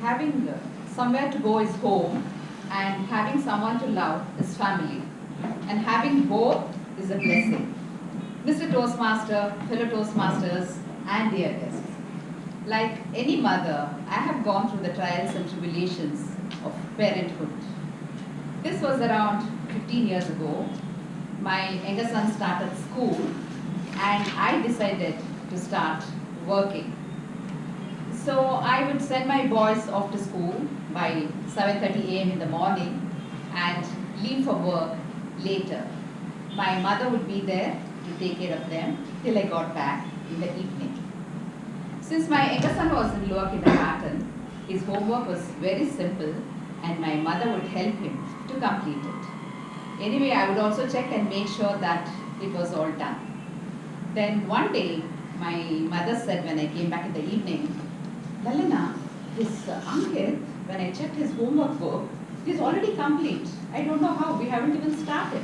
having somewhere to go is home, and having someone to love is family. And having both is a blessing. Mr. Toastmaster, fellow Toastmasters, and dear guests. Like any mother, I have gone through the trials and tribulations of parenthood. This was around 15 years ago. My younger son started school, and I decided to start working. So I would send my boys off to school by 7:30 a.m. in the morning and leave for work later. My mother would be there to take care of them till I got back in the evening. Since my younger son was in lower kindergarten, his homework was very simple and my mother would help him to complete it. Anyway, I would also check and make sure that it was all done. Then one day, my mother said when I came back in the evening, Lalana, this Ankit, when I checked his homework book, it is already complete. I don't know how, we haven't even started.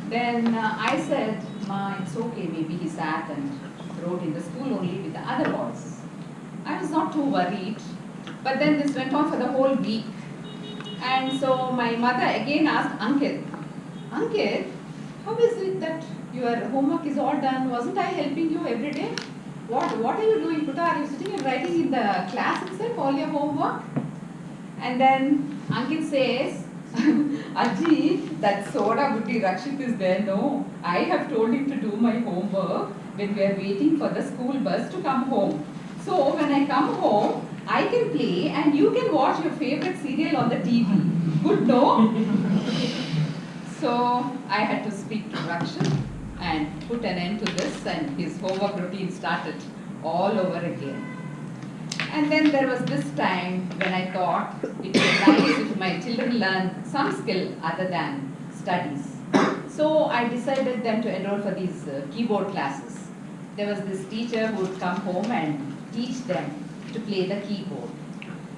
Then I said, Ma, it's okay, maybe he sat and wrote in the school only with the other boys. I was not too worried, but then this went on for the whole week. And so my mother again asked Ankit, Ankit, how is it that your homework is all done? Wasn't I helping you every day? What are you doing, Puta? Are you sitting and writing in the class itself all your homework? And then Ankit says, Aji, that soda buddhi Rakshit is there. No, I have told him to do my homework when we are waiting for the school bus to come home. So when I come home, I can play and you can watch your favorite serial on the TV. Good, no? So I had to speak to Rakshit and put an end to this, and his homework routine started all over again. And then there was this time when I thought it would be nice if my children learn some skill other than studies. So I decided them to enroll for these keyboard classes. There was this teacher who would come home and teach them to play the keyboard.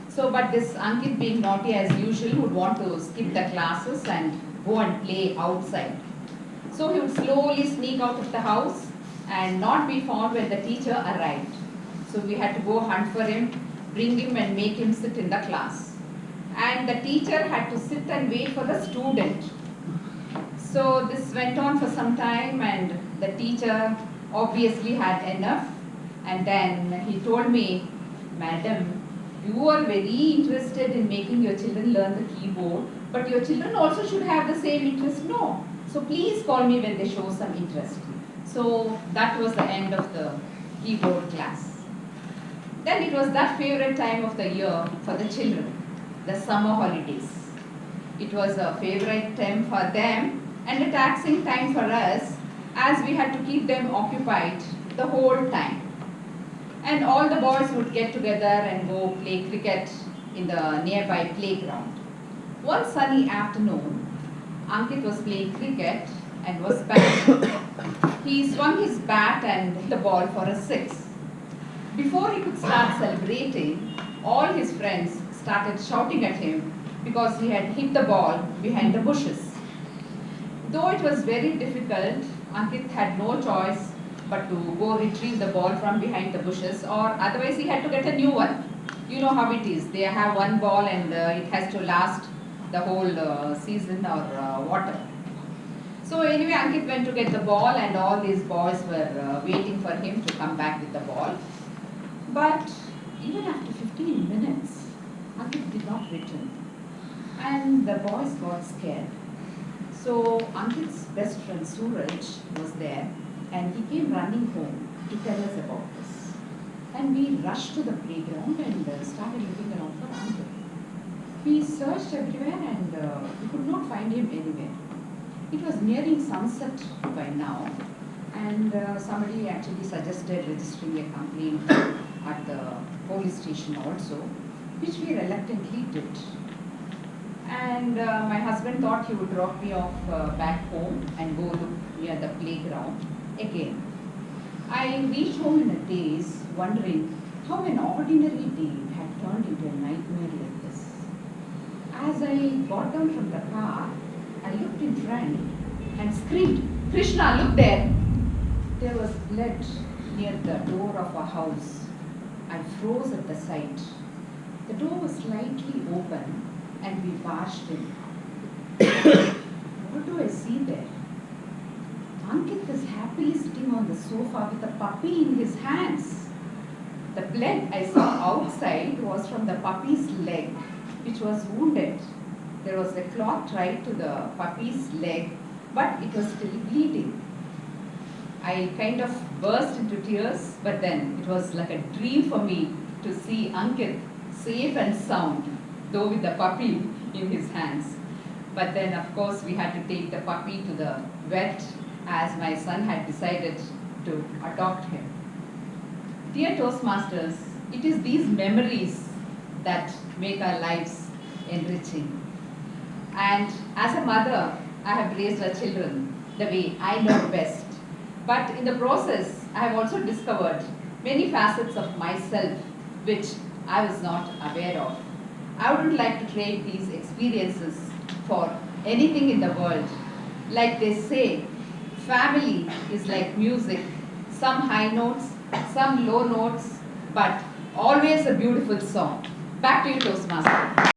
So, but this Ankit, being naughty as usual, would want to skip the classes and go and play outside. So he would slowly sneak out of the house and not be found when the teacher arrived. So we had to go hunt for him, bring him and make him sit in the class. And the teacher had to sit and wait for the student. So this went on for some time, and the teacher obviously had enough. And then he told me, Madam, you are very interested in making your children learn the keyboard, but your children also should have the same interest. No. So please call me when they show some interest. So that was the end of the keyboard class. Then it was that favorite time of the year for the children, the summer holidays. It was a favorite time for them and a taxing time for us, as we had to keep them occupied the whole time. And all the boys would get together and go play cricket in the nearby playground. One sunny afternoon, Ankit was playing cricket and was batting. He swung his bat and hit the ball for a 6. Before he could start celebrating, all his friends started shouting at him because he had hit the ball behind the bushes. Though it was very difficult, Ankit had no choice but to go retrieve the ball from behind the bushes, or otherwise he had to get a new one. You know how it is. They have one ball and it has to last the whole season or water. So anyway, Ankit went to get the ball and all these boys were waiting for him to come back with the ball. But even after 15 minutes, Ankit did not return. And the boys got scared. So Ankit's best friend Suraj was there, and he came running home to tell us about this. And we rushed to the playground and started looking around for Ankit. We searched everywhere and we could not find him anywhere. It was nearing sunset by now, and somebody actually suggested registering a complaint at the police station also, which we reluctantly did. And my husband thought he would drop me off back home and go look near the playground again. I reached home in a daze, wondering how an ordinary day had turned into a nightmare like this. As I got down from the car, I looked in front and screamed, Krishna, look there! There was blood near the door of our house. I froze at the sight. The door was slightly open and we barged in. What do I see there? Ankit is happily sitting on the sofa with a puppy in his hands. The blood I saw outside was from the puppy's leg, which was wounded. There was a cloth tied to the puppy's leg, but it was still bleeding. I kind of burst into tears, but then it was like a dream for me to see Ankit safe and sound, though with the puppy in his hands. But then, of course, we had to take the puppy to the vet as my son had decided to adopt him. Dear Toastmasters, it is these memories that make our lives enriching. And as a mother, I have raised our children the way I know best. But in the process, I have also discovered many facets of myself which I was not aware of. I wouldn't like to trade these experiences for anything in the world. Like they say, family is like music, some high notes, some low notes, but always a beautiful song. Back to you, Toastmaster.